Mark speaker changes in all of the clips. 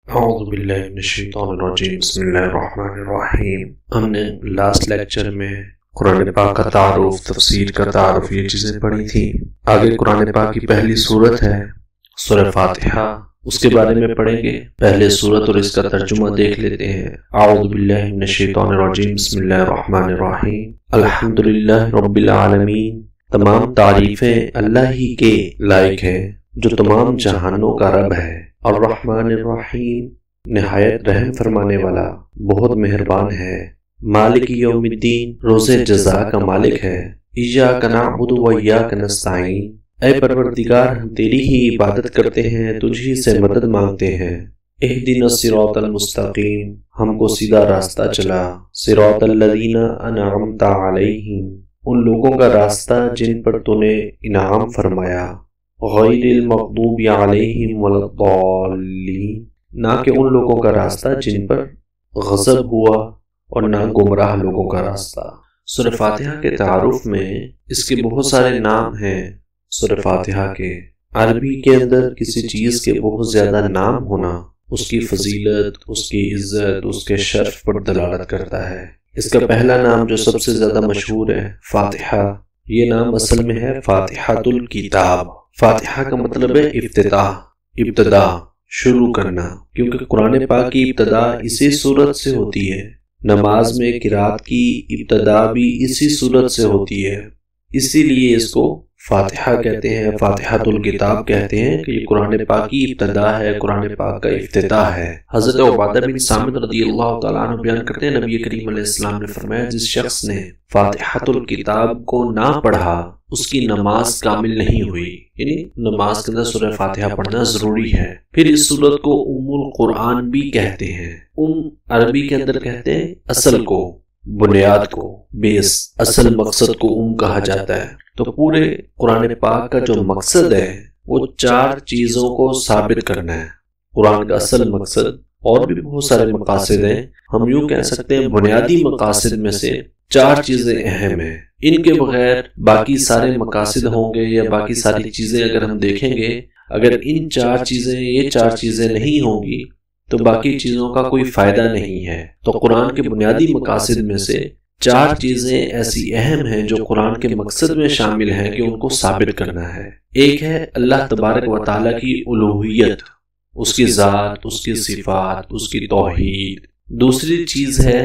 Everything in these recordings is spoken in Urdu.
Speaker 1: اعوذ باللہ من الشیطان الرجیم بسم اللہ الرحمن الرحیم۔ ہم نے لاسٹ لیکچر میں قرآن پاک کا تعارف، تفسیر کا تعارف، یہ چیزیں پڑھی تھی۔ آگے قرآن پاک کی پہلی سورت ہے سورہ فاتحہ، اس کے بارے میں پڑھیں گے۔ پہلے سورت اور اس کا ترجمہ دیکھ لیتے ہیں۔ اعوذ باللہ من الشیطان الرجیم بسم اللہ الرحمن الرحیم۔ الحمدللہ رب العالمین، تمام تعریفیں اللہ ہی کے لائق ہیں جو تمام جہانوں کا رب ہے۔ الرحمن الرحیم، نہایت رحم فرمانے والا، بہت مہربان ہے۔ مالک یوم الدین، روز جزا کا مالک ہے۔ ایاک نعبد و ایاک نستعین، اے پروردگار ہم تیری ہی عبادت کرتے ہیں، تجھی سے مدد مانگتے ہیں۔ اہدنا الصراط المستقیم، ہم کو سیدھا راستہ چلا۔ صراط الذین انعمت علیہم، ان لوگوں کا راستہ جن پر تو نے انعام فرمایا۔ غیر المغضوب علیہم ولا الضالین، نہ کہ ان لوگوں کا راستہ جن پر غضب ہوا اور نہ گمراہ لوگوں کا راستہ۔ سورہ فاتحہ کے تعارف میں اس کے بہت سارے نام ہیں۔ سورہ فاتحہ کے عربی کے اندر کسی چیز کے بہت زیادہ نام ہونا اس کی فضیلت، اس کی عزت، اس کے شرف پر دلالت کرتا ہے۔ اس کا پہلا نام جو سب سے زیادہ مشہور ہے فاتحہ، یہ نام اصل میں ہے فاتحۃ الکتاب۔ فاتحہ کا مطلب ہے افتتاح، ابتدا، شروع کرنا، کیونکہ قرآن پاک کی ابتدا اسی صورت سے ہوتی ہے۔ نماز میں قرات کی ابتدا بھی اسی صورت سے ہوتی ہے، اسی لیے اس کو فاتحہ کہتے ہیں، فاتحۃ الکتاب کہتے ہیں کہ یہ قرآن پاک کی ابتدا ہے، قرآن پاک کا افتتاح ہے۔ حضرت عبادہ بن صامت رضی اللہ تعالیٰ عنہ بیان کرتے ہیں، نبی کریم علیہ السلام نے فرمایا جس شخص نے فاتحۃ الکتاب کو نہ پڑھا اس کی نماز کامل نہیں ہوئی، یعنی نماز کے اندر سورہ فاتحہ پڑھنا ضروری ہے۔ پھر اس سورت کو ام القرآن بھی کہتے ہیں۔ عربی کے اندر کہتے ہیں اصل کو، بنیاد کو، بیس، اصل مقصد کو کہا جاتا ہے۔ تو پورے قرآن پاک کا جو مقصد ہے وہ 4 چیزوں کو ثابت کرنا ہے۔ قرآن کا اصل مقصد، اور بھی بہت سارے مقاصد ہیں، ہم یوں کہہ سکتے ہیں بنیادی مقاصد میں سے 4 چیزیں اہم ہیں۔ ان کے بغیر باقی سارے مقاصد ہوں گے یا باقی ساری چیزیں اگر ہم دیکھیں گے، اگر ان 4 چیزیں، یہ 4 چیزیں نہیں ہوں گی تو باقی چیزوں کا کوئی فائدہ نہیں ہے۔ تو قرآن کے بنیادی مقاصد میں سے 4 چیزیں ایسی اہم ہیں جو قرآن کے مقصد میں شامل ہیں کہ ان کو ثابت کرنا ہے۔ ایک ہے اللہ تبارک و تعالیٰ کی الوہیت، اس کی ذات، اس کی صفات، اس کی توحید۔ دوسری چیز ہے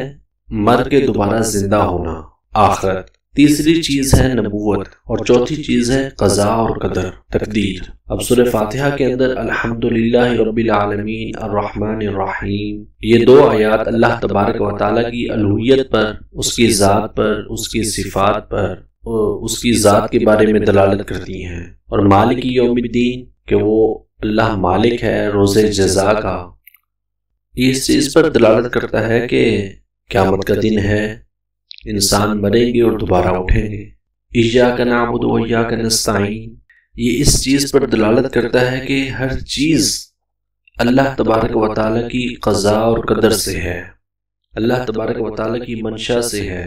Speaker 1: مر کے دوبارہ زندہ ہونا، آخرت۔ تیسری چیز ہے نبوت، اور چوتھی چیز ہے قضاء اور قدر، تقدیر۔ اب سورہ فاتحہ کے اندر الحمدللہ رب العالمین الرحمن الرحیم، یہ 2 آیات اللہ تبارک و تعالیٰ کی الوہیت پر، اس کی ذات پر، اس کی صفات پر، اس کی ذات کے بارے میں دلالت کرتی ہیں۔ اور مالک یوم الدین، کہ وہ اللہ مالک ہے روز جزا کا، یہ اس چیز پر دلالت کرتا ہے کہ قیامت کا دن ہے، انسان مریں گے اور دوبارہ اٹھیں گے۔ ایاک نعبد و ایاک نستعین، یہ اس چیز پر دلالت کرتا ہے کہ ہر چیز اللہ تبارک و تعالیٰ کی قضاء اور قدر سے ہے، اللہ تبارک و تعالیٰ کی منشا سے ہے،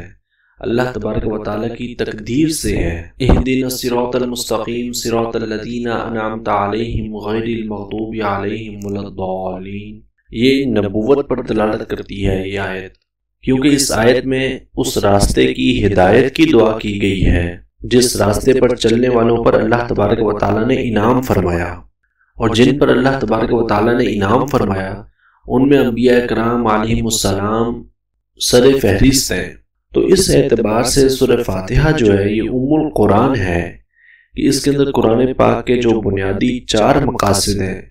Speaker 1: اللہ تبارک و تعالیٰ کی تقدیر سے ہے۔ اہدنا الصراط المستقیم صراط الذین انعمت علیہم غیر المغضوب علیہم ولا الضالین، یہ نبوت پر دلالت کرتی ہے یہ آیت، کیونکہ اس آیت میں اس راستے کی ہدایت کی دعا کی گئی ہے جس راستے پر چلنے والوں پر اللہ تبارک و تعالیٰ نے انعام فرمایا، اور جن پر اللہ تبارک و تعالیٰ نے انعام فرمایا ان میں انبیاء کرام علیہم السلام سر فہرست ہیں۔ تو اس اعتبار سے سورہ فاتحہ جو ہے یہ ام القرآن ہے، کہ اس کے اندر قرآن پاک کے جو بنیادی 4 مقاصد ہیں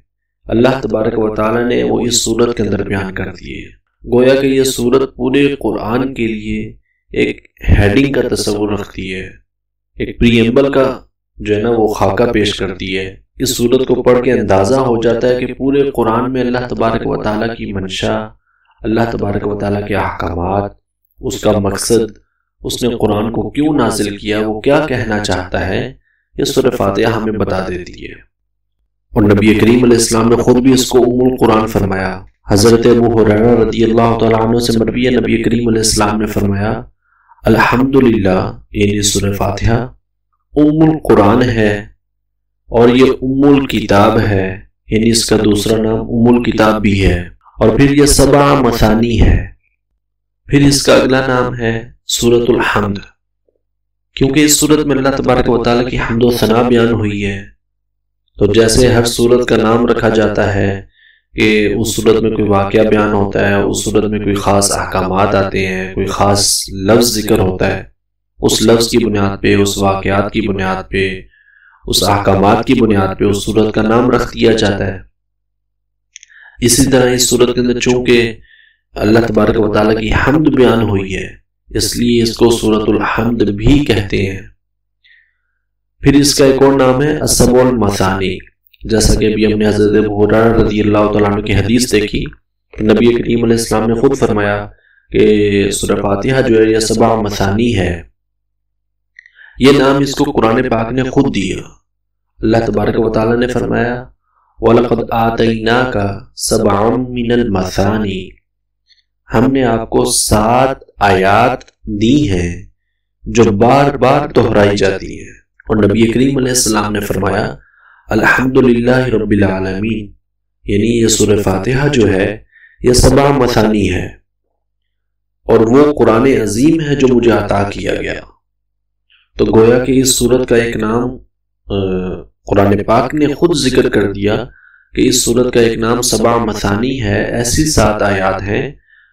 Speaker 1: اللہ تبارک و تعالیٰ نے وہ اس سورت کے اندر بیان کر دیے۔ گویا کہ یہ سورت پورے قرآن کے لیے ایک ہیڈنگ کا تصور رکھتی ہے، ایک پریمبل کا جو ہے نا وہ خاکہ پیش کرتی ہے۔ اس سورت کو پڑھ کے اندازہ ہو جاتا ہے کہ پورے قرآن میں اللہ تبارک و تعالیٰ کی منشا، اللہ تبارک و تعالیٰ کے احکامات، اس کا مقصد، اس نے قرآن کو کیوں نازل کیا، وہ کیا کہنا چاہتا ہے، یہ سورہ فاتحہ ہمیں بتا دیتی ہے۔ اور نبی کریم علیہ السلام نے خود بھی اس کو ام القرآن فرمایا۔ حضرت ابو ہریرہ رضی اللہ تعالیٰ عنہ سے مروی ہے، نبی کریم علیہ السلام نے فرمایا الحمدللہ، یعنی سورہ فاتحہ ام القرآن ہے اور یہ ام الکتاب ہے، یعنی اس کا دوسرا نام ام الکتاب بھی ہے۔ اور پھر یہ 7 مثانی ہے۔ پھر اس کا اگلا نام ہے سورۃ الحمد، کیونکہ اس سورت میں اللہ تبارک و تعالیٰ کی حمد و ثنا بیان ہوئی ہے۔ تو جیسے ہر سورت کا نام رکھا جاتا ہے کہ اس سورت میں کوئی واقعہ بیان ہوتا ہے، اس سورت میں کوئی خاص احکامات آتے ہیں، کوئی خاص لفظ ذکر ہوتا ہے، اس لفظ کی بنیاد پہ، اس واقعات کی بنیاد پہ، اس احکامات کی بنیاد پہ اس سورت کا نام رکھ دیا جاتا ہے۔ اسی طرح اس سورت کے اندر چونکہ اللہ تبارک و تعالیٰ کی حمد بیان ہوئی ہے، اس لیے اس کو سورۃ الحمد بھی کہتے ہیں۔ پھر اس کا ایک اور نام ہے السبع المثانی، جیسا کہ ابھی ہم نے حضرت ابو ہریرہ رضی اللہ تعالیٰ عنہ کی حدیث دیکھی، نبی کریم علیہ السلام نے خود فرمایا کہ سورہ فاتحہ جو ہے یہ 7 مثانی ہے۔ یہ نام اس کو قرآن پاک نے خود دیا۔ اللہ تبارک و تعالیٰ نے فرمایا وَلَقَدْ آتَيْنَاكَ 7 مِنَ الْمَثَانِي، ہم نے آپ کو 7 آیات دی ہیں جو بار بار دہرائی جاتی ہیں۔ اور نبی کریم علیہ السلام نے فرمایا الحمدللہ رب العالمین، یعنی یہ سورہ فاتحہ جو ہے یہ 7 مثانی ہے اور وہ قرآن عظیم ہے جو مجھے عطا کیا گیا۔ تو گویا کہ اس سورت کا ایک نام قرآن پاک نے خود ذکر کر دیا کہ اس سورت کا ایک نام 7 مثانی ہے۔ ایسی 7 آیات ہیں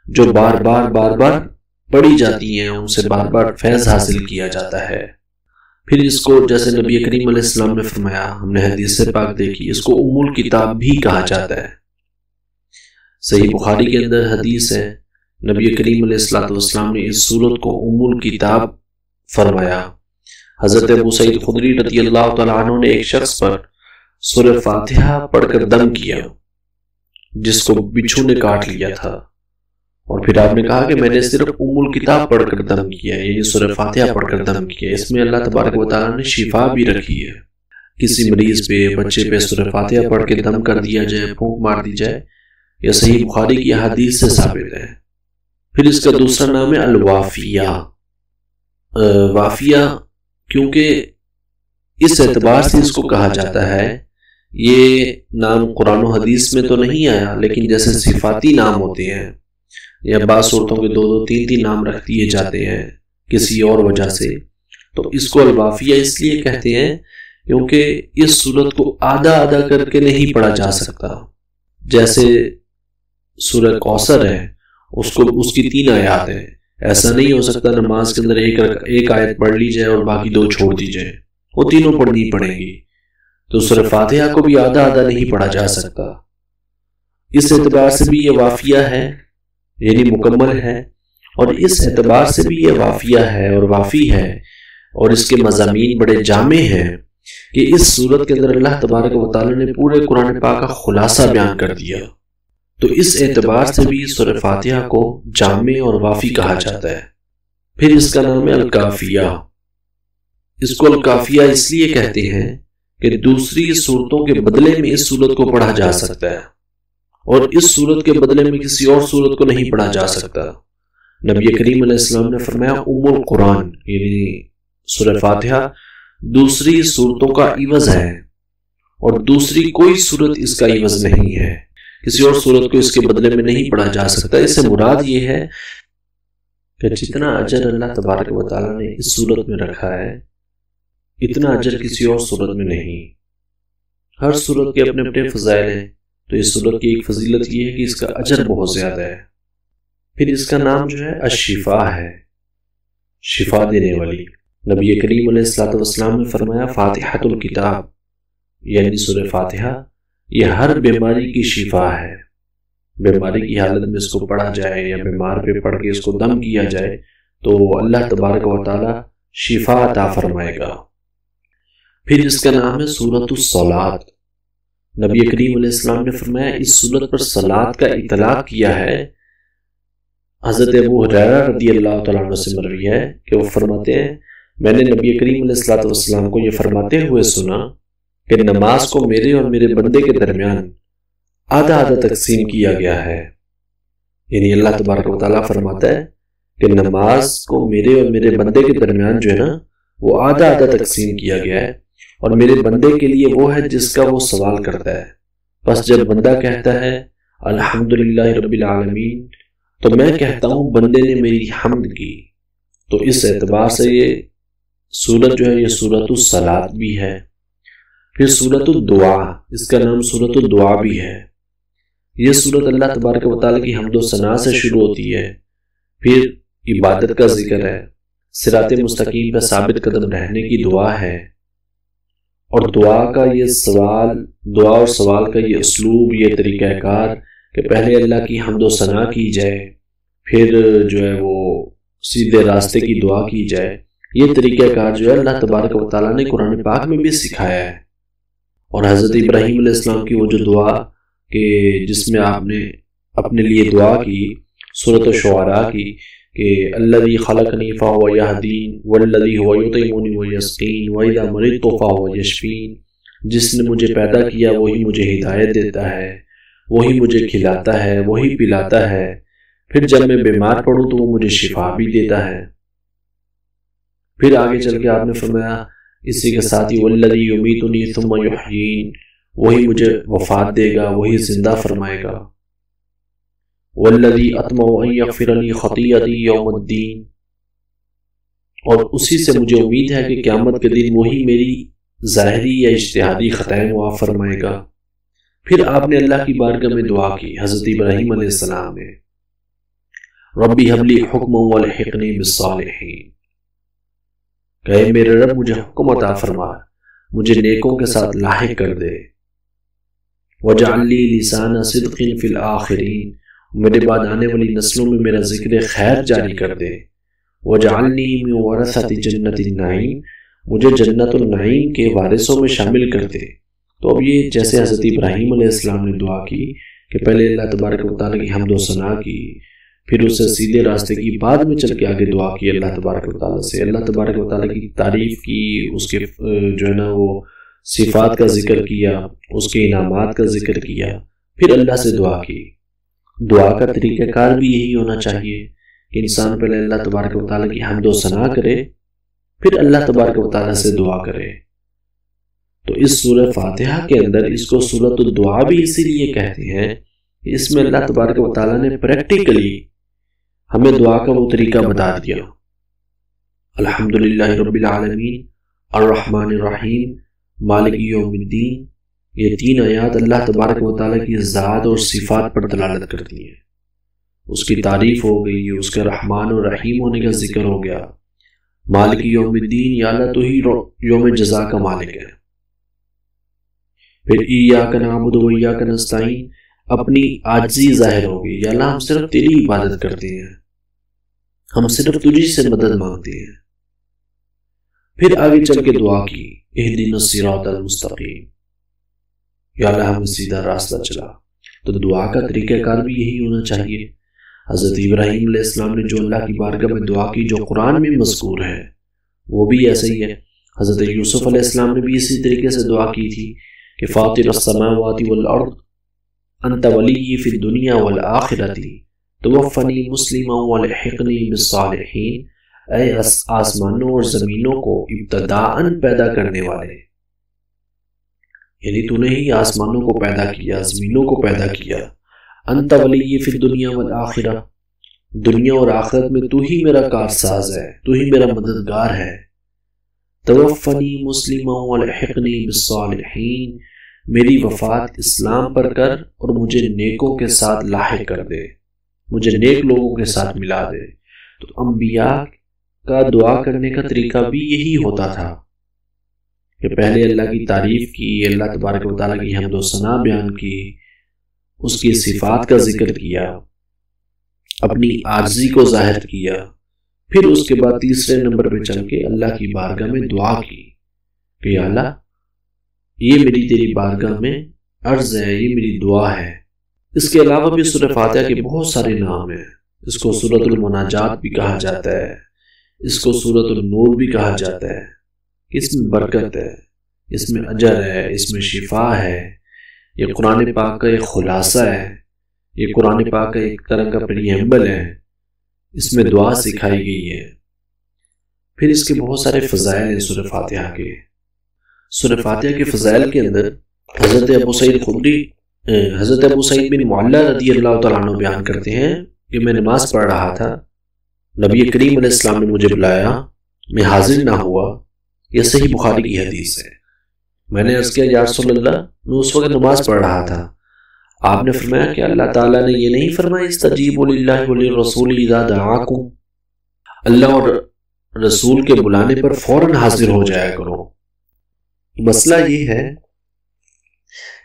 Speaker 1: جو بار بار پڑھی جاتی ہیں، ان سے بار بار فیض حاصل کیا جاتا ہے۔ پھر اس کو جیسے نبی کریم علیہ السلام نے فرمایا، ہم نے حدیث سے پاک دیکھی، اس کو ام الکتاب بھی کہا جاتا ہے۔ صحیح بخاری کے اندر حدیث ہے، نبی کریم علیہ السلام نے اس سورت کو ام الکتاب فرمایا۔ حضرت ابو سعید خدری رضی اللہ تعالیٰ عنہ نے ایک شخص پر سورہ فاتحہ پڑھ کر دم کیا جس کو بچھو نے کاٹ لیا تھا، اور پھر آپ نے کہا کہ میں نے صرف ام الکتاب پڑھ کر دم کیا، یعنی سورہ فاتحہ پڑھ کر دم کیا۔ اس میں اللہ تبارک و تعالیٰ نے شفا بھی رکھی ہے۔ کسی مریض پہ، بچے پہ سورہ فاتحہ پڑھ کے دم کر دیا جائے، پھونک مار دی جائے، یہ صحیح بخاری کی حدیث سے ثابت ہے۔ پھر اس کا دوسرا نام ہے الوافیہ۔ وافیہ کیونکہ اس اعتبار سے اس کو کہا جاتا ہے، یہ نام قرآن و حدیث میں تو نہیں آیا، لیکن جیسے صفاتی نام ہوتے ہیں یا بعض صورتوں کے 2 3 نام رکھ دیے جاتے ہیں کسی اور وجہ سے، تو اس کو الوافیہ اس لیے کہتے ہیں کیونکہ اس صورت کو آدھا کر کے نہیں پڑھا جا سکتا۔ جیسے سورہ کوثر ہے، اس کی 3 آیات ہیں، ایسا نہیں ہو سکتا نماز کے اندر ایک آیت پڑھ لی جائے اور باقی 2 چھوڑ دی جائے، وہ تینوں پڑھنی پڑیں گی۔ تو سورہ فاتحہ کو بھی آدھا نہیں پڑھا جا سکتا۔ اس اعتبار سے بھی یہ وافیہ ہے، یعنی مکمل ہے، اور اس اعتبار سے بھی یہ وافیہ ہے اور وافی ہے، اور اس کے مضامین بڑے جامع ہیں کہ اس صورت کے اندر اللہ تبارک و تعالیٰ نے پورے قرآن پاک کا خلاصہ بیان کر دیا۔ تو اس اعتبار سے بھی سورہ فاتحہ کو جامع اور وافی کہا جاتا ہے۔ پھر اس کا نام ہے الکافیہ۔ اس کو الکافیہ اس لیے کہتے ہیں کہ دوسری صورتوں کے بدلے میں اس صورت کو پڑھا جا سکتا ہے، اور اس صورت کے بدلے میں کسی اور صورت کو نہیں پڑھا جا سکتا۔ نبی کریم علیہ السلام نے فرمایا ام القرآن، یعنی سورہ فاتحہ دوسری صورتوں کا عوض ہے، اور دوسری کوئی صورت اس کا عوض نہیں ہے، کسی اور صورت کو اس کے بدلے میں نہیں پڑھا جا سکتا۔ اس سے مراد یہ ہے کہ جتنا اجر اللہ تبارک و تعالیٰ نے اس صورت میں رکھا ہے، اتنا اجر کسی اور صورت میں نہیں۔ ہر صورت کے اپنے اپنے فضائل ہیں، تو اس صورت کی ایک فضیلت یہ ہے کہ اس کا اجر بہت زیادہ ہے۔ پھر اس کا نام جو ہے الشفا ہے، شفا دینے والی۔ نبی کریم علیہ السلام نے فرمایا فاتحۃ الکتاب، یعنی سورہ فاتحہ یہ ہر بیماری کی شفا ہے۔ بیماری کی حالت میں اس کو پڑھا جائے یا بیمار پہ پڑھ کے اس کو دم کیا جائے تو اللہ تبارک و تعالی شفا عطا فرمائے گا۔ پھر اس کا نام ہے سورۃ الصلاۃ۔ نبی کریم علیہ السلام نے فرمایا اس سورت پر صلاۃ کا اطلاق کیا ہے۔ حضرت ابو ہریرہ رضی اللہ تعالیٰ عنہ سے مروی ہے کہ وہ فرماتے ہیں میں نے نبی کریم علیہ السلام کو یہ فرماتے ہوئے سنا کہ نماز کو میرے اور میرے بندے کے درمیان آدھا تقسیم کیا گیا ہے۔ یعنی اللہ تبارک و تعالیٰ فرماتا ہے کہ نماز کو میرے اور میرے بندے کے درمیان جو ہے نا وہ آدھا تقسیم کیا گیا ہے، اور میرے بندے کے لیے وہ ہے جس کا وہ سوال کرتا ہے۔ بس جب بندہ کہتا ہے الحمدللہ رب العالمین، تو میں کہتا ہوں بندے نے میری حمد کی۔ تو اس اعتبار سے یہ سورت جو ہے یہ سورت الصلاۃ بھی ہے۔ پھر سورت الدعا، اس کا نام سورت الدعا بھی ہے۔ یہ سورت اللہ تبارک و تعالیٰ کی حمد و ثنا سے شروع ہوتی ہے، پھر عبادت کا ذکر ہے، صراط مستقیم پہ ثابت قدم رہنے کی دعا ہے، اور دعا کا یہ سوال، دعا اور سوال کا یہ اسلوب، یہ طریقہ کار کہ پہلے اللہ کی حمد و ثنا کی جائے، پھر جو ہے وہ سیدھے راستے کی دعا کی جائے۔ یہ طریقہ کار جو ہے اللہ تبارک و تعالیٰ نے قرآن پاک میں بھی سکھایا ہے۔ اور حضرت ابراہیم علیہ السلام کی وہ جو دعا کہ جس میں آپ نے اپنے لیے دعا کی سورۃ الشعراء کی کہ الذی خلقنی فہو یہدین والذی هو یطعمنی ویسقین واذا مرضت فہو یشفین، جس نے مجھے پیدا کیا وہی مجھے ہدایت دیتا ہے، وہی مجھے کھلاتا ہے، وہی پلاتا ہے، پھر جب میں بیمار پڑوں تو وہ مجھے شفا بھی دیتا ہے۔ پھر آگے چل کے آپ نے فرمایا اسی کے ساتھ ہی والذی یمیتنی ثم یحیین، وہی مجھے وفات دے گا، وہی زندہ فرمائے گا۔ والذی اطمع ان یغفر لی خطیئتی یوم الدین، اور اسی سے مجھے امید ہے کہ قیامت کے دن وہی میری ظاہری یا اجتہادی خطائیں معاف فرمائے گا۔ پھر آپ نے اللہ کی بارگاہ میں دعا کی حضرت ابراہیم علیہ السلام نے، ربی ہب لی حکما والحقنی بالصالحین، کہ میرے رب مجھے حکم عطا فرما، مجھے نیکوں کے ساتھ لاحق کر دے۔ وجعل لی لسان صدق فی الآخرین، میرے بعد آنے والی نسلوں میں میرا ذکر خیر جاری کر دے۔ وجعلنی من ورثۃ جنت النعیم، مجھے جنت النعیم کے وارثوں میں شامل کر دے۔ تو اب یہ جیسے حضرت ابراہیم علیہ السلام نے دعا کی کہ پہلے اللہ تبارک و تعالیٰ کی حمد و ثنا کی، پھر اسے سیدھے راستے کی، بعد میں چل کے آگے دعا کی اللہ تبارک و تعالیٰ سے، اللہ تبارک و تعالیٰ کی تعریف کی، اس کے جو ہے نا وہ صفات کا ذکر کیا، اس کے انعامات کا ذکر کیا، پھر اللہ سے دعا کی۔ دعا کا طریقہ کار بھی یہی ہونا چاہیے کہ انسان پہلے اللہ تبارک و تعالیٰ کی حمد و ثنا کرے، پھر اللہ تبارک و تعالیٰ سے دعا کرے۔ تو اس سورہ فاتحہ کے اندر اس کو سورۃ الدعا بھی اسی لیے کہتے ہیں کہ اس میں اللہ تبارک و تعالیٰ نے پریکٹیکلی ہمیں دعا کا وہ طریقہ بتا دیا۔ الحمدللہ رب العالمین، الرحمن الرحیم، مالک یوم الدین، یہ تین آیات اللہ تبارک و تعالیٰ کی ذات اور صفات پر دلالت کرتی ہیں۔ اس کی تعریف ہو گئی، اس کے رحمان اور رحیم ہونے کا ذکر ہو گیا۔ مالک یوم الدین، یا اللہ تو ہی یوم جزا کا مالک ہے۔ پھر ایاک نعبد و ایاک نستعین، اپنی عاجزی ظاہر ہوگی، یا اللہ ہم صرف تیری عبادت کرتے ہیں، ہم صرف تجھی سے مدد مانگتے ہیں۔ پھر آگے چل کے دعا کی اہدنا الصراط المستقیم، یا اللہ ہمیں سیدھا راستہ چلا۔ تو دعا کا طریقہ کار بھی یہی ہونا چاہیے۔ حضرت ابراہیم علیہ السلام نے جو اللہ کی بارگاہ میں دعا کی، جو قرآن میں مذکور ہے، وہ بھی ایسا ہی ہے۔ حضرت یوسف علیہ السلام نے بھی اسی طریقے سے دعا کی تھی کہ فاطر السماوات والارض انت ولی فی الدنیا والآخرۃ توفنی مسلما والحقنی بالصالحین، اے آسمانوں اور زمینوں کو ابتداءً پیدا کرنے والے، یعنی تو نے ہی آسمانوں کو پیدا کیا، زمینوں کو پیدا کیا۔ انت ولی فی الدنیا والآخرہ، دنیا اور آخرت میں تو ہی میرا کارساز ہے، تو ہی میرا مددگار ہے۔ توفنی مسلما والحقنی بالصالحین، میری وفات اسلام پر کر اور مجھے نیکوں کے ساتھ لاحق کر دے، مجھے نیک لوگوں کے ساتھ ملا دے۔ تو انبیاء کا دعا کرنے کا طریقہ بھی یہی ہوتا تھا کہ پہلے اللہ کی تعریف کی، اللہ تبارک و تعالیٰ کی حمد و ثنا بیان کی، اس کی صفات کا ذکر کیا، اپنی عاجزی کو ظاہر کیا، پھر اس کے بعد تیسرے نمبر پہ چل کے اللہ کی بارگاہ میں دعا کی کہ یا اللہ یہ میری تیری بارگاہ میں عرض ہے، یہ میری دعا ہے۔ اس کے علاوہ بھی سورہ فاتحہ کے بہت سارے نام ہیں۔ اس کو سورۃ المناجات بھی کہا جاتا ہے، اس کو سورۃ النور بھی کہا جاتا ہے۔ اس میں برکت ہے، اس میں اجر ہے، اس میں شفا ہے۔ یہ قرآن پاک کا ایک خلاصہ ہے، یہ قرآن پاک کا ایک طرح کا پریمبل ہے، اس میں دعا سکھائی گئی ہے۔ پھر اس کے بہت سارے فضائل ہیں سورہ فاتحہ کے۔ سورہ فاتحہ کے فضائل کے اندر حضرت ابو سعید خدری حضرت ابو سعید بن معلہ رضی اللہ تعالیٰ عنہ بیان کرتے ہیں کہ میں نماز پڑھ رہا تھا، نبی کریم علیہ السلام نے مجھے بلایا، میں حاضر نہ ہوا۔ یہ صحیح بخاری کی حدیث ہے۔ میں نے عرض کیا یا رسول اللہ، میں اس وقت نماز پڑھ رہا تھا۔ آپ نے فرمایا کہ اللہ تعالیٰ نے یہ نہیں فرمایا استجیبوا للہ وللرسول اذا دعاکم، اللہ اور رسول کے بلانے پر فوراً حاضر ہو جایا کرو۔ مسئلہ یہ ہے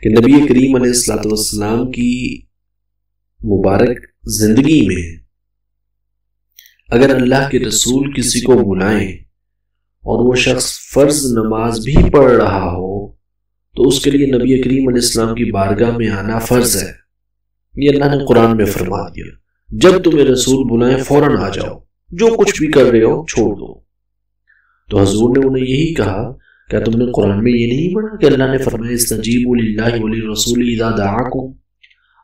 Speaker 1: کہ نبی کریم علیہ السلام کی مبارک زندگی میں اگر اللہ کے رسول کسی کو بلائیں اور وہ شخص فرض نماز بھی پڑھ رہا ہو تو اس کے لیے نبی کریم علیہ السلام کی بارگاہ میں آنا فرض ہے۔ یہ اللہ نے قرآن میں فرما دیا، جب تمہیں رسول بلائیں فوراً آ جاؤ، جو کچھ بھی کر رہے ہو چھوڑ دو۔ تو حضور نے انہیں یہی کہا، کیا تم نے قرآن میں یہ نہیں پڑھا کہ اللہ نے فرمایا استجیبوا للہ وللرسول اذا دعاکم،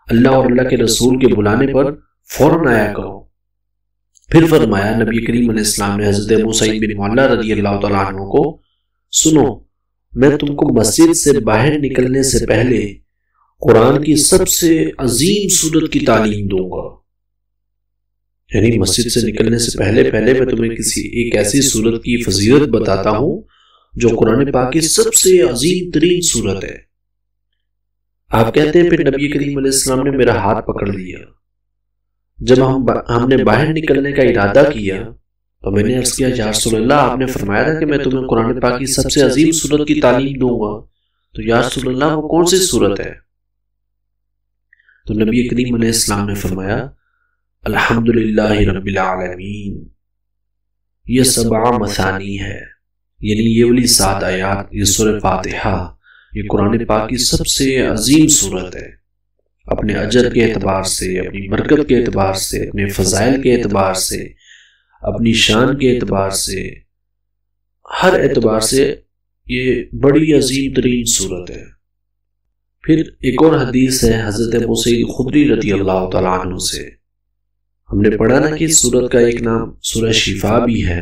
Speaker 1: اللہ اور اللہ کے رسول کے بلانے پر فوراً آیا کرو۔ پھر فرمایا نبی کریم علیہ السلام نے حضرت ابو سعید بن معلہ رضی اللہ تعالیٰ عنہ کو، سنو، میں تم کو مسجد سے باہر نکلنے سے پہلے قرآن کی سب سے عظیم سورت کی تعلیم دوں گا۔ یعنی مسجد سے نکلنے سے پہلے میں تمہیں ایک ایسی سورت کی فضیلت بتاتا ہوں جو قرآن پاک کی سب سے عظیم ترین سورت ہے۔ آپ کہتے ہیں پھر نبی کریم علیہ السلام نے میرا ہاتھ پکڑ لیا۔ جب ہم نے باہر نکلنے کا ارادہ کیا تو میں نے عرض کیا یا رسول اللہ، آپ نے فرمایا تھا کہ میں تمہیں قرآن پاک کی سب سے عظیم سورت کی تعلیم دوں گا، تو یا رسول اللہ وہ کون سی سورت ہے؟ تو نبی کریم علیہ السلام نے فرمایا الحمدللہ رب العالمین، یہ 7 مثانی ہے، یعنی یہ والی 7 آیات، یہ سورہ فاتحہ، یہ قرآن پاک کی سب سے عظیم سورت ہے۔ اپنے اجر کے اعتبار سے، اپنی برکت کے اعتبار سے، اپنے فضائل کے اعتبار سے، اپنی شان کے اعتبار سے، ہر اعتبار سے یہ بڑی عظیم ترین سورت ہے۔ پھر ایک اور حدیث ہے حضرت ابو سعید خدری رضی اللہ تعالیٰ عنہ سے، ہم نے پڑھا نا کہ اس سورت کا ایک نام سورہ شفا بھی ہے۔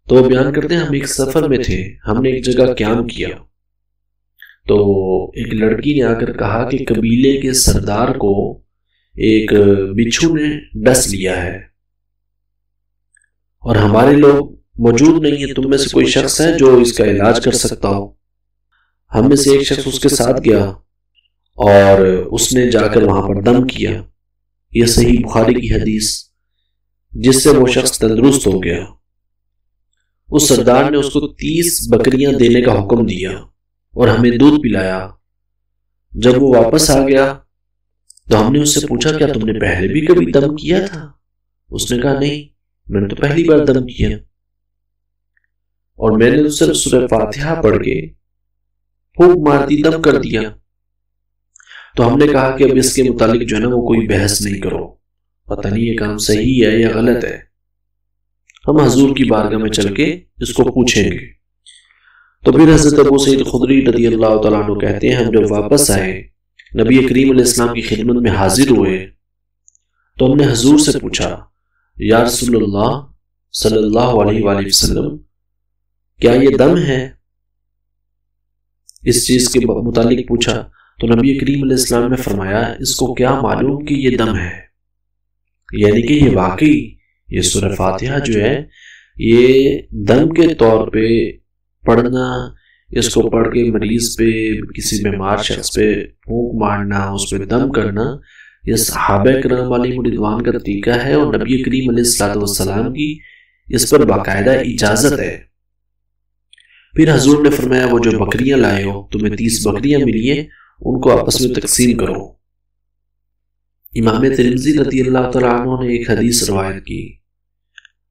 Speaker 1: تو وہ بیان کرتے ہیں ہم ایک سفر میں تھے، ہم نے ایک جگہ قیام کیا تو ایک لڑکی نے آ کر کہا کہ قبیلے کے سردار کو ایک بچھو نے ڈس لیا ہے اور ہمارے لوگ موجود نہیں ہیں، تم میں سے کوئی شخص ہے جو اس کا علاج کر سکتا ہو؟ ہم میں سے ایک شخص اس کے ساتھ گیا اور اس نے جا کر وہاں پر دم کیا۔ یہ صحیح بخاری کی حدیث، جس سے وہ شخص تندرست ہو گیا۔ اس سردار نے اس کو 30 بکریاں دینے کا حکم دیا اور ہمیں دودھ پلایا۔ جب وہ واپس آ گیا تو ہم نے اس سے پوچھا کیا تم نے پہلے بھی کبھی دم کیا تھا؟ اس نے کہا نہیں، میں نے تو پہلی بار دم کیا۔ اور میں نے اس سے سورہ فاتحہ پڑھ کے پھونک مارتی دم کر دیا۔ تو ہم نے کہا کہ اب اس کے متعلق جو ہے نا وہ کوئی بحث نہیں کرو، پتہ نہیں یہ کام صحیح ہے یا غلط ہے، ہم حضور کی بارگاہ میں چل کے اس کو پوچھیں گے۔ تو پھر حضرت ابو سعید خدری رضی اللہ تعالیٰ عنہ کہتے ہیں ہم جب واپس آئے، نبی کریم علیہ السلام کی خدمت میں حاضر ہوئے تو ہم نے حضور سے پوچھا یا رسول اللہ صلی اللہ علیہ وآلہ وسلم، کیا یہ دم ہے؟ اس چیز کے متعلق پوچھا تو نبی کریم علیہ السلام نے فرمایا اس کو کیا معلوم کہ یہ دم ہے، یعنی کہ یہ واقعی یہ سورہ فاتحہ جو ہے یہ دم کے طور پہ پڑھنا، اس کو پڑھ کے مریض پہ، کسی بیمار شخص پہ پھونک مارنا، اس پہ دم کرنا، یہ صحابہ کرام علیہم رضوان کا طریقہ ہے اور نبی کریم علیہ السلام کی اس پر باقاعدہ اجازت ہے۔ پھر حضور نے فرمایا وہ جو بکریاں لائے ہو، تمہیں 30 بکریاں ملی ہیں، ان کو آپس میں تقسیم کرو۔ امام ترمذی رضی اللہ تعالیٰ عنہ نے ایک حدیث روایت کی،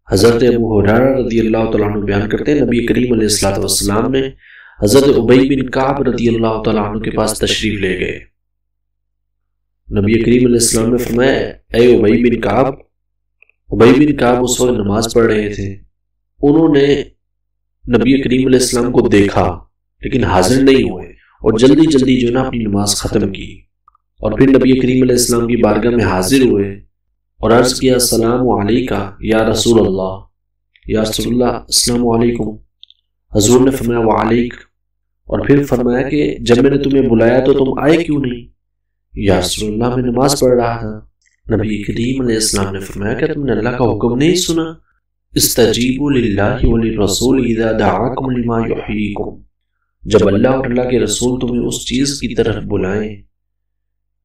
Speaker 1: حضرت ابو ہریرہ رضی اللہ تعالیٰ عنہ بیان کرتے ہیں نبی کریم علیہ السلام نے حضرت ابی بن کعب رضی اللہ تعالیٰ عنہ کے پاس تشریف لے گئے۔ نبی کریم علیہ السلام نے فرمایا اے ابی بن کعب، ابی بن کعب اس وقت نماز پڑھ رہے تھے، انہوں نے نبی کریم علیہ السلام کو دیکھا لیکن حاضر نہیں ہوئے اور جلدی جلدی جو نا اپنی نماز ختم کی، اور پھر نبی کریم علیہ السلام کی بارگاہ میں حاضر ہوئے اور عرض کیا السلام علیکہ یا رسول اللہ، یا رسول اللہ السلام علیکم۔ حضور نے فرمایا وعلیک، اور پھر فرمایا کہ جب میں نے تمہیں بلایا تو تم آئے کیوں نہیں؟ یا رسول اللہ میں نماز پڑھ رہا تھا۔ نبی کریم علیہ السلام نے فرمایا کہ تم نے اللہ کا حکم نہیں سنا؟ استجیبوا للہ وللرسول اذا دعاکم لما یحییکم، جب اللہ اور اللہ کے رسول تمہیں اس چیز کی طرف بلائیں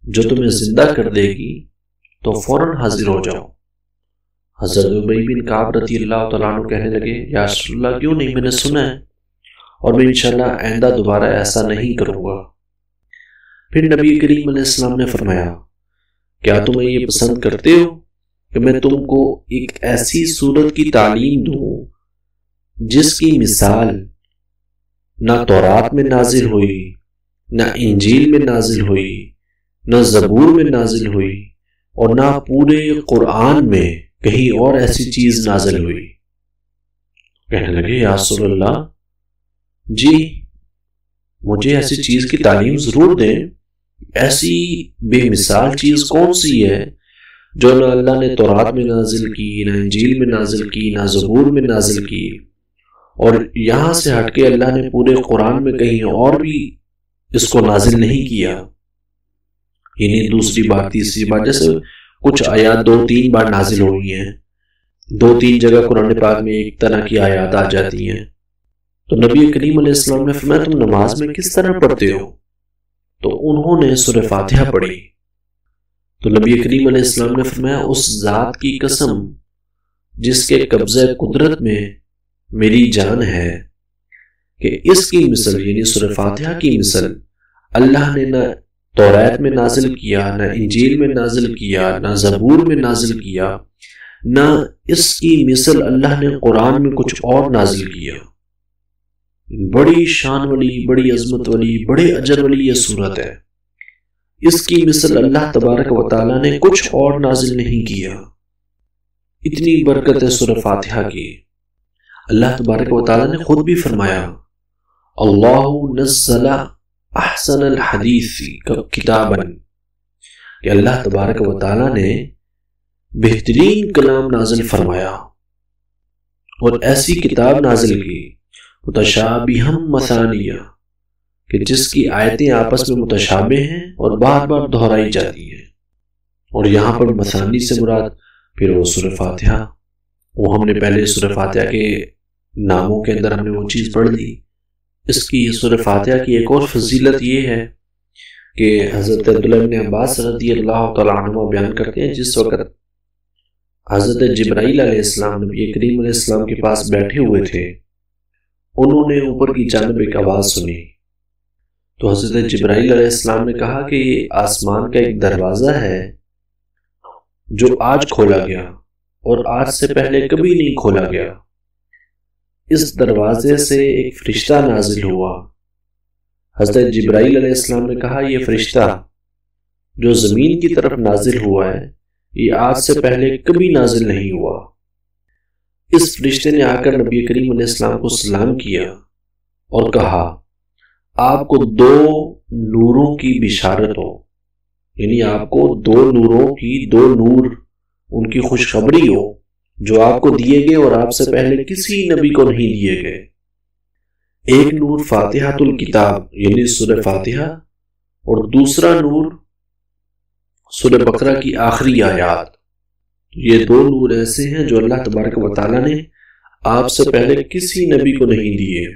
Speaker 1: جو تمہیں زندہ کر دے گی تو فوراً حاضر ہو جاؤ۔ حضرت ابی بن کعب رضی اللہ تعالیٰ عنہ کہنے لگے یا رسول اللہ کیوں نہیں، میں نے سنا ہے اور میں انشاءاللہ آئندہ دوبارہ ایسا نہیں کروں گا۔ پھر نبی کریم علیہ السلام نے فرمایا کیا تم یہ پسند کرتے ہو کہ میں تم کو ایک ایسی صورت کی تعلیم دوں جس کی مثال نہ تورات میں نازل ہوئی، نہ انجیل میں نازل ہوئی، نہ زبور میں نازل ہوئی، اور نہ پورے قرآن میں کہیں اور ایسی چیز نازل ہوئی؟ کہنے لگے یا رسول اللہ جی مجھے ایسی چیز کی تعلیم ضرور دیں، ایسی بے مثال چیز کون سی ہے جو نہ اللہ نے تورات میں نازل کی، نہ انجیل میں نازل کی، نہ زبور میں نازل کی، اور یہاں سے ہٹ کے اللہ نے پورے قرآن میں کہیں اور بھی اس کو نازل نہیں کیا؟ یعنی دوسری بار تیسری بار، جیسے کچھ آیات 2-3 بار نازل ہوئی ہیں، 2-3 جگہ قرآن پاک میں ایک طرح کی آیات آ جاتی ہیں۔ تو نبی کریم علیہ السلام نے فرمایا تم نماز میں کس طرح پڑھتے ہو؟ تو انہوں نے سورہ فاتحہ پڑھی۔ تو نبی کریم علیہ السلام نے فرمایا اس ذات کی قسم جس کے قبضہ قدرت میں میری جان ہے کہ اس کی مثل یعنی سورہ فاتحہ کی مثل اللہ نے نہ تورات میں نازل کیا، نہ انجیل میں نازل کیا، نہ زبور میں نازل کیا، نہ اس کی مثل اللہ نے قرآن میں کچھ اور نازل کیا۔ بڑی شان والی، بڑی عظمت والی، بڑے اجر والی یہ صورت ہے، اس کی مثل اللہ تبارک و تعالیٰ نے کچھ اور نازل نہیں کیا۔ اتنی برکت ہے سورہ فاتحہ کی۔ اللہ تبارک و تعالیٰ نے خود بھی فرمایا اللہ نزل احسن الحدیث کتابا، کہ اللہ تبارک و تعالیٰ نے بہترین کلام نازل فرمایا اور ایسی کتاب نازل کی متشابہا مثانیہ کہ جس کی آیتیں آپس میں متشابہ ہیں اور بار بار دہرائی جاتی ہیں۔ اور یہاں پر مثانی سے مراد پھر وہ سورہ فاتحہ، وہ ہم نے پہلے سورہ فاتحہ کے ناموں کے اندر ہم نے وہ چیز پڑھ لی۔ اس کی سورہ فاتحہ کی ایک اور فضیلت یہ ہے کہ حضرت عبداللہ بن عباس رضی اللہ تعالیٰ عنہ بیان کرتے ہیں جس وقت حضرت جبرائیل علیہ السلام نبی کریم علیہ السلام کے پاس بیٹھے ہوئے تھے، انہوں نے اوپر کی جانب ایک آواز سنی تو حضرت جبرائیل علیہ السلام نے کہا کہ یہ آسمان کا ایک دروازہ ہے جو آج کھولا گیا اور آج سے پہلے کبھی نہیں کھولا گیا۔ اس دروازے سے ایک فرشتہ نازل ہوا۔ حضرت جبرائیل علیہ السلام نے کہا یہ فرشتہ جو زمین کی طرف نازل ہوا ہے یہ آج سے پہلے کبھی نازل نہیں ہوا۔ اس فرشتے نے آ کر نبی کریم علیہ السلام کو سلام کیا اور کہا آپ کو 2 نوروں کی بشارت ہو، یعنی آپ کو 2 نوروں کی 2 نور ان کی خوشخبری ہو جو آپ کو دیے گئے اور آپ سے پہلے کسی نبی کو نہیں دیے گئے۔ ایک نور فاتحۃ الکتاب یعنی سورہ فاتحہ، اور دوسرا نور سورہ بقرہ کی آخری آیات۔ یہ 2 نور ایسے ہیں جو اللہ تبارک و تعالیٰ نے آپ سے پہلے کسی نبی کو نہیں دیے۔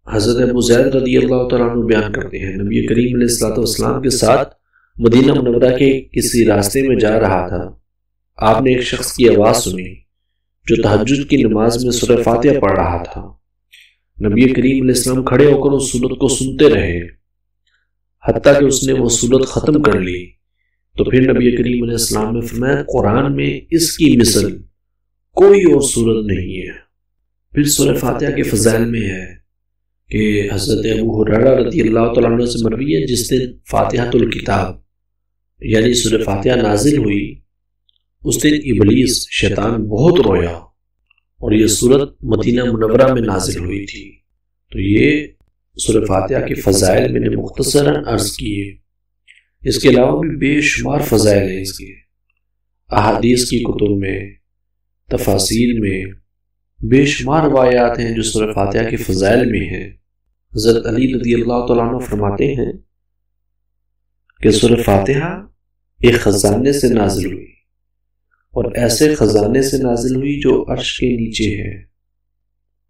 Speaker 1: حضرت ابو زید رضی اللہ تعالیٰ عنہ بیان کرتے ہیں نبی کریم علیہ السلام کے ساتھ مدینہ منورہ کے کسی راستے میں جا رہا تھا، آپ نے ایک شخص کی آواز سنی جو تہجد کی نماز میں سورہ فاتحہ پڑھ رہا تھا۔ نبی کریم علیہ السلام کھڑے ہو کر اس سورت کو سنتے رہے حتیٰ کہ اس نے وہ سورت ختم کر لی۔ تو پھر نبی کریم علیہ السلام نے فرمایا قرآن میں اس کی مثل کوئی اور سورت نہیں ہے۔ پھر سورہ فاتحہ کے فضائل میں ہے کہ حضرت ابو ہریرہ رضی اللہ تعالیٰ عنہ سے مروی ہے جس دن فاتحۃ الکتاب یعنی سورہ فاتحہ نازل ہوئی اس دن ابلیس شیطان بہت رویا، اور یہ سورت مدینہ منورہ میں نازل ہوئی تھی۔ تو یہ سورہ فاتحہ کے فضائل میں نے مختصراً عرض کیے، اس کے علاوہ بھی بے شمار فضائل ہیں اس کے، احادیث کی کتب میں، تفاسیر میں بے شمار روایات ہیں جو سورہ فاتحہ کے فضائل میں ہیں۔ حضرت علی رضی اللہ تعالیٰ عنہ فرماتے ہیں کہ سورہ فاتحہ ایک خزانے سے نازل ہوئی، اور ایسے خزانے سے نازل ہوئی جو عرش کے نیچے ہے۔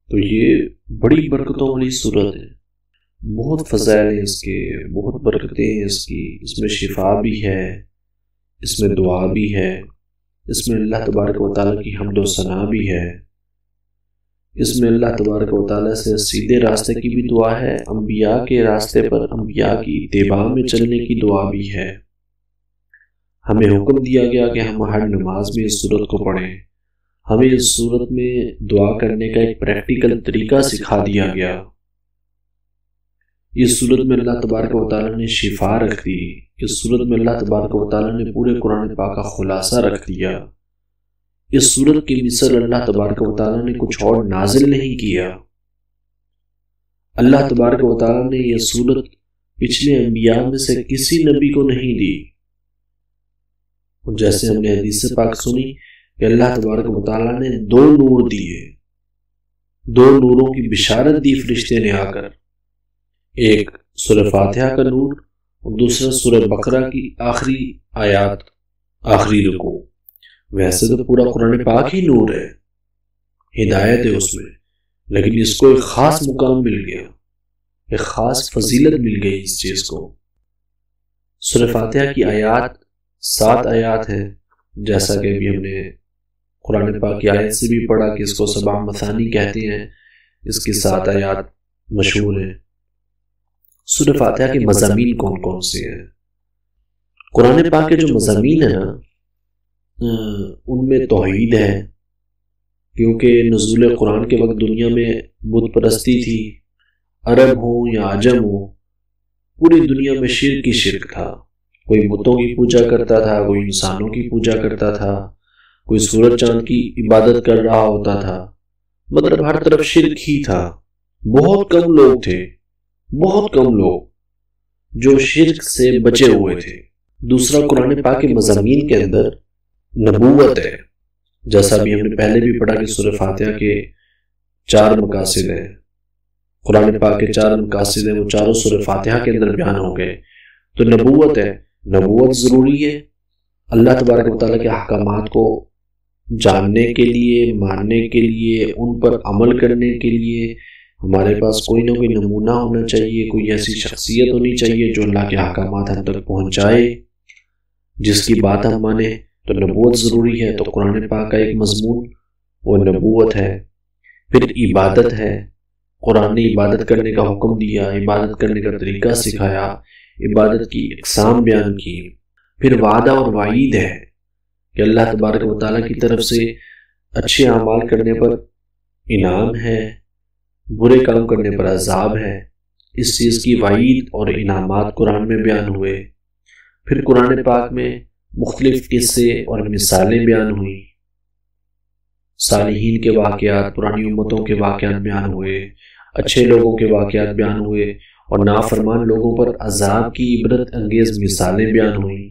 Speaker 1: تو یہ بڑی برکتوں والی سورت ہے، بہت فضائل ہیں اس کے، بہت برکتیں ہیں اس کی۔ اس میں شفا بھی ہے، اس میں دعا بھی ہے، اس میں اللہ تبارک و تعالیٰ کی حمد و ثنا بھی ہے، اس میں اللہ تبارک و تعالیٰ سے سیدھے راستے کی بھی دعا ہے، انبیاء کے راستے پر انبیاء کی اتباع میں چلنے کی دعا بھی ہے۔ ہمیں حکم دیا گیا کہ ہم ہر نماز میں اس سورت کو پڑھیں، ہمیں اس سورت میں دعا کرنے کا ایک پریکٹیکل طریقہ سکھا دیا گیا۔ اس سورت میں اللہ تبارک و تعالیٰ نے شفا رکھ دی، اس سورت میں اللہ تبارک و تعالیٰ نے پورے قرآن پاک کا خلاصہ رکھ دیا۔ اس سورت کی مثل اللہ تبارک و تعالیٰ نے کچھ اور نازل نہیں کیا۔ اللہ تبارک و تعالیٰ نے یہ سورت پچھلے انبیاء میں سے کسی نبی کو نہیں دی۔ جیسے ہم نے حدیث پاک سنی کہ اللہ تبارک و تعالیٰ نے 2 نور دیے، 2 نوروں کی بشارت دی فرشتے نے آ کر، ایک سورہ فاتحہ کا نور اور دوسرا سورہ بقرہ کی آخری آیات، آخری رکوع۔ ویسے تو پورا قرآن پاک ہی نور ہے، ہدایت ہے اس میں، لیکن اس کو ایک خاص مقام مل گیا، ایک خاص فضیلت مل گئی اس چیز کو۔ سورہ فاتحہ کی آیات 7 آیات ہیں، جیسا کہ ابھی ہم نے قرآن پاک کی آیت سے بھی پڑھا کہ اس کو سبع مثانی کہتے ہیں، اس کی 7 آیات مشہور ہیں۔ سورہ فاتحہ کے مضامین کون کون سے ہیں؟ قرآن پاک کے جو مضامین ہیں نا، ان میں توحید ہے، کیونکہ نزول قرآن کے وقت دنیا میں بت پرستی تھی، عرب ہوں یا عجم ہوں، پوری دنیا میں شرک ہی شرک تھا۔ کوئی بتوں کی پوجا کرتا تھا، کوئی انسانوں کی پوجا کرتا تھا، کوئی سورج چاند کی عبادت کر رہا ہوتا تھا، مطلب ہر طرف شرک ہی تھا۔ بہت کم لوگ تھے، بہت کم لوگ جو شرک سے بچے ہوئے تھے۔ دوسرا، قرآن پاک کے مضامین کے اندر نبوت ہے، جیسا بھی ہم نے پہلے بھی پڑھا کہ سورہ فاتحہ کے 4 مقاصد ہیں، قرآن پاک کے 4 مقاصد ہیں، وہ چاروں سورہ فاتحہ کے اندر بیان ہو گئے۔ تو نبوت ہے، نبوت ضروری ہے اللہ تبارک و تعالیٰ کے احکامات کو جاننے کے لیے، ماننے کے لیے، ان پر عمل کرنے کے لیے ہمارے پاس کوئی نہ کوئی نمونہ ہونا چاہیے، کوئی ایسی شخصیت ہونی چاہیے جو اللہ کے احکامات ہم تک پہنچائے، جس کی بات ہم مانیں۔ تو نبوت ضروری ہے، تو قرآن پاک کا ایک مضمون وہ نبوت ہے۔ پھر عبادت ہے، قرآن نے عبادت کرنے کا حکم دیا، عبادت کرنے کا طریقہ سکھایا، عبادت کی اقسام بیان کی۔ پھر وعدہ اور وعید ہے کہ اللہ تبارک و تعالیٰ کی طرف سے اچھے اعمال کرنے پر انعام ہے، برے کام کرنے پر عذاب ہے۔ اس چیز کی وعید اور انعامات قرآن میں بیان ہوئے۔ پھر قرآن پاک میں مختلف قصے اور مثالیں بیان ہوئیں، صالحین کے واقعات، پرانی امتوں کے واقعات بیان ہوئے، اچھے لوگوں کے واقعات بیان ہوئے، اور نافرمان لوگوں پر عذاب کی عبرت انگیز مثالیں بیان ہوئیں۔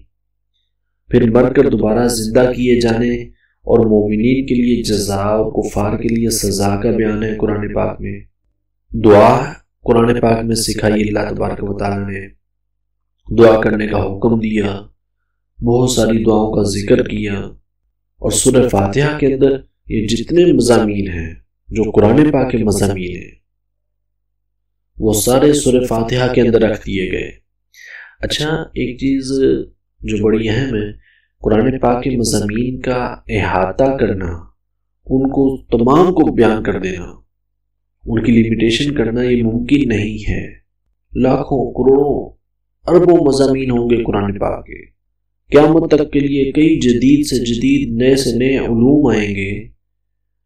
Speaker 1: پھر مر کر دوبارہ زندہ کیے جانے اور مومنین کے لیے جزا اور کفار کے لیے سزا کا بیان ہے قرآن پاک میں۔ دعا قرآن پاک میں سکھائی اللہ تبارک و تعالیٰ نے، دعا کرنے کا حکم دیا، بہت ساری دعاؤں کا ذکر کیا۔ اور سورہ فاتحہ کے اندر یہ جتنے مضامین ہیں جو قرآن پاک کے مضامین ہیں وہ سارے سورہ فاتحہ کے اندر رکھ دیے گئے۔ اچھا، ایک چیز جو بڑی اہم ہے، قرآن پاک کے مضامین کا احاطہ کرنا، ان کو تمام کو بیان کر دینا، ان کی لیمیٹیشن کرنا یہ ممکن نہیں ہے۔ لاکھوں، کروڑوں، اربوں مضامین ہوں گے قرآن پاک کے، قیامت تک کے لیے کئی جدید سے جدید، نئے سے نئے علوم آئیں گے،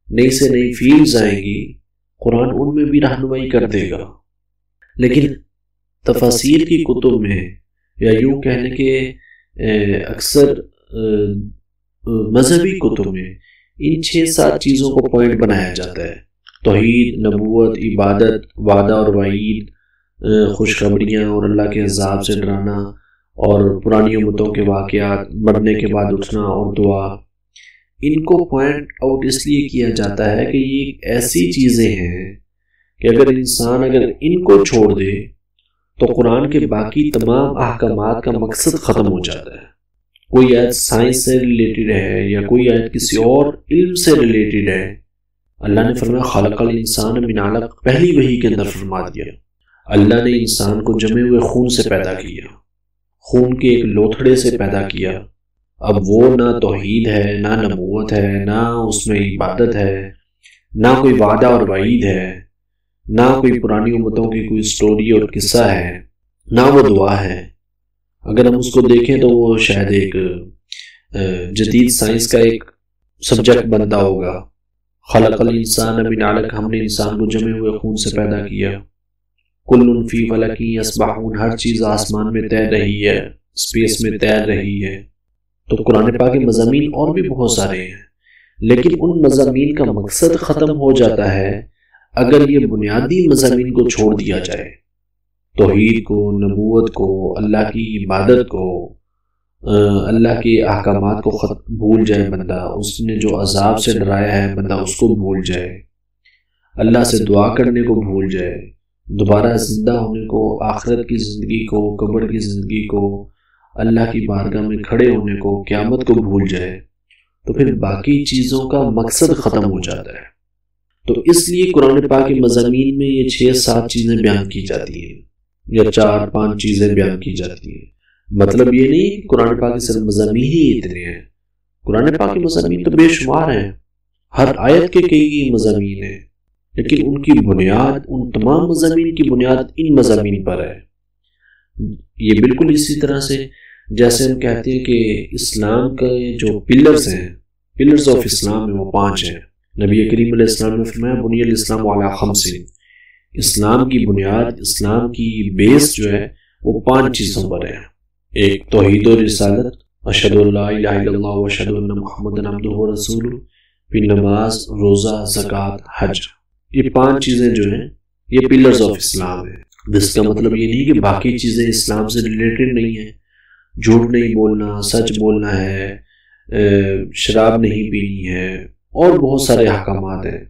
Speaker 1: نئی سے نئی فیلڈز آئیں گی، قرآن ان میں بھی رہنمائی کر دے گا۔ لیکن تفاسیر کی کتب میں، یا یوں کہنے کے اکثر مذہبی کتب میں، ان 6-7 چیزوں کو پوائنٹ بنایا جاتا ہے: توحید، نبوت، عبادت، وعدہ اور وعید، خوشخبریاں اور اللہ کے عذاب سے ڈرانا، اور پرانی امتوں کے واقعات، مرنے کے بعد اٹھنا اور دعا۔ ان کو پوائنٹ آؤٹ اس لیے کیا جاتا ہے کہ یہ ایسی چیزیں ہیں کہ اگر انسان ان کو چھوڑ دے تو قرآن کے باقی تمام احکامات کا مقصد ختم ہو جاتا ہے۔ کوئی آیت سائنس سے ریلیٹڈ ہے یا کوئی آیت کسی اور علم سے ریلیٹڈ ہے، اللہ نے فرمایا خلق الانسان من علق، پہلی وحی کے اندر فرما دیا اللہ نے انسان کو جمے ہوئے خون سے پیدا کیا، خون کے ایک لوتھڑے سے پیدا کیا۔ اب وہ نہ توحید ہے، نہ نبوت ہے، نہ اس میں عبادت ہے، نہ کوئی وعدہ اور وعید ہے، نہ کوئی پرانی امتوں کی کوئی سٹوری اور قصہ ہے، نہ وہ دعا ہے۔ اگر ہم اس کو دیکھیں تو وہ شاید ایک جدید سائنس کا ایک سبجیکٹ بنتا ہوگا۔ خلق الانسان من علق، ہم نے انسان کو جمے ہوئے خون سے پیدا کیا۔ کل فی فلک یسبحون، ہر چیز آسمان میں تیر رہی ہے، اسپیس میں تیر رہی ہے۔ تو قرآن پاک کے مضامین اور بھی بہت سارے ہیں، لیکن ان مضامین کا مقصد ختم ہو جاتا ہے اگر یہ بنیادی مضامین کو چھوڑ دیا جائے، توحید کو، نبوت کو، اللہ کی عبادت کو، اللہ کے احکامات کو بھول جائے بندہ، اس نے جو عذاب سے ڈرایا ہے بندہ اس کو بھول جائے، اللہ سے دعا کرنے کو بھول جائے، دوبارہ زندہ ہونے کو، آخرت کی زندگی کو، قبر کی زندگی کو، اللہ کی بارگاہ میں کھڑے ہونے کو، قیامت کو بھول جائے، تو پھر باقی چیزوں کا مقصد ختم ہو جاتا ہے۔ تو اس لیے قرآن پاک کے مضامین میں یہ 6-7 چیزیں بیان کی جاتی ہیں یا 4-5 چیزیں بیان کی جاتی ہیں۔ مطلب یہ نہیں کہ قرآن پاک کے صرف مضامین ہی اتنے ہیں، قرآن پاک کے مضامین تو بے شمار ہیں، ہر آیت کے کئی مضامین ہیں، لیکن ان کی بنیاد، ان تمام مضامین کی بنیاد ان مضامین پر ہے۔ یہ بالکل اسی طرح سے جیسے ہم کہتے ہیں کہ اسلام کے جو پلرز ہیں، پلرز آف اسلام ہیں، وہ 5 ہیں۔ نبی کریم علیہ السلام نے فرمایا بنی الاسلام علی 5، اسلام کی بنیاد، اسلام کی بیس جو ہے وہ 5 چیزوں پر ہے۔ ایک توحید و رسالت، اشہد ان لا الہ الا اللہ و اشہد ان محمد عبدہ و رسولہ، پھر نماز، روزہ، زکوٰۃ، حج۔ یہ 5 چیزیں جو ہیں یہ پلرز آف اسلام ہیں۔ جس کا مطلب یہ نہیں کہ باقی چیزیں اسلام سے ریلیٹڈ نہیں ہیں، جھوٹ نہیں بولنا، سچ بولنا ہے، شراب نہیں پینی ہے، اور بہت سارے احکامات ہیں۔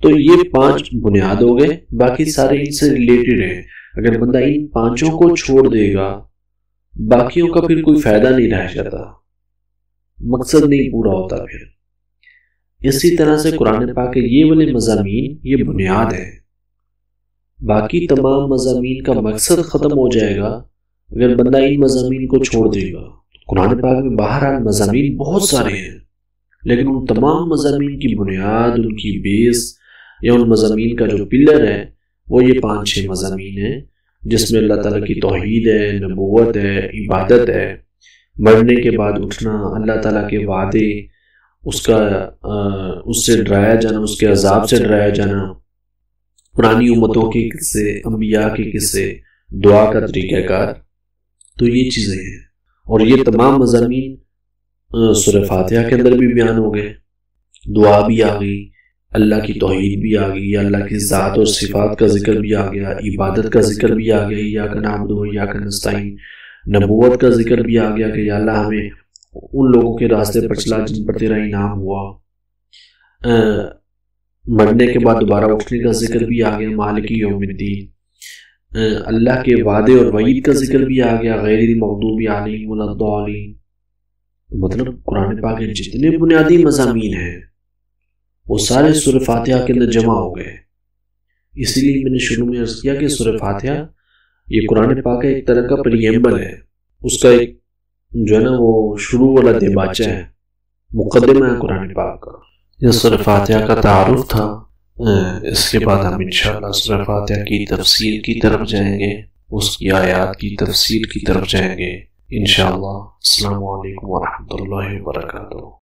Speaker 1: تو یہ 5 بنیاد ہو گئے، باقی سارے ان سے ریلیٹڈ ہیں۔ اگر بندہ ان 5 کو چھوڑ دے گا باقیوں کا پھر کوئی فائدہ نہیں رہ جاتا، مقصد نہیں پورا ہوتا۔ پھر اسی طرح سے قرآن پاک کے یہ والے مضامین یہ بنیاد ہے، باقی تمام مضامین کا مقصد ختم ہو جائے گا اگر بندہ ان مضامین کو چھوڑ دے گا۔ قرآن پاک میں بہرحال مضامین بہت سارے ہیں، لیکن ان تمام مضامین کی بنیاد، ان کی بیس یا ان مضامین کا جو پلر ہے وہ یہ 5-6 مضامین ہیں، جس میں اللہ تعالیٰ کی توحید ہے، نبوت ہے، عبادت ہے، مرنے کے بعد اٹھنا، اللہ تعالیٰ کے وعدے، اس سے ڈرایا جانا، اس کے عذاب سے ڈرایا جانا، پرانی امتوں کے قصے، انبیاء کے قصے، دعا کا طریقہ کار۔ تو یہ چیزیں ہیں، اور یہ تمام مضامین سورہ فاتحہ کے اندر بھی بیان ہو گئے، دعا بھی آ گئی، اللہ کی توحید بھی آ گئی، اللہ کی ذات اور صفات کا ذکر بھی آ گیا، عبادت کا ذکر بھی آ گیا، ایاک نعبد و ایاک نستعین، نبوت کا ذکر بھی آ گیا کہ یا اللہ ہمیں ان لوگوں کے راستے پر چلا جن پر تیرا انعام ہوا، مرنے کے بعد دوبارہ اٹھنے کا ذکر بھی آ گیا، مالک یوم الدین، اللہ کے وعدے اور وعید کا ذکر بھی آ گیا، غیر المغضوب علیہم ولا الضالین۔ مطلب قرآن پاک کے جتنے بنیادی مضامین ہیں وہ سارے سورہ فاتحہ کے اندر جمع ہو گئے۔ اسی لیے میں نے شروع میں عرض کیا کہ سورہ فاتحہ یہ قرآن پاک کا ایک طرح کا پریمبل ہے، اس کا ایک جو ہے نا وہ شروع والا دیباچہ ہے، مقدمہ ہے قرآن پاک کا۔ یہ سورہ فاتحہ کا تعارف تھا، اس کے بعد ہم انشاءاللہ سورہ فاتحہ کی تفسیر کی طرف جائیں گے، اس کی آیات کی تفسیر کی طرف جائیں گے انشاءاللہ۔ السلام علیکم ورحمۃ اللہ وبرکاتہ۔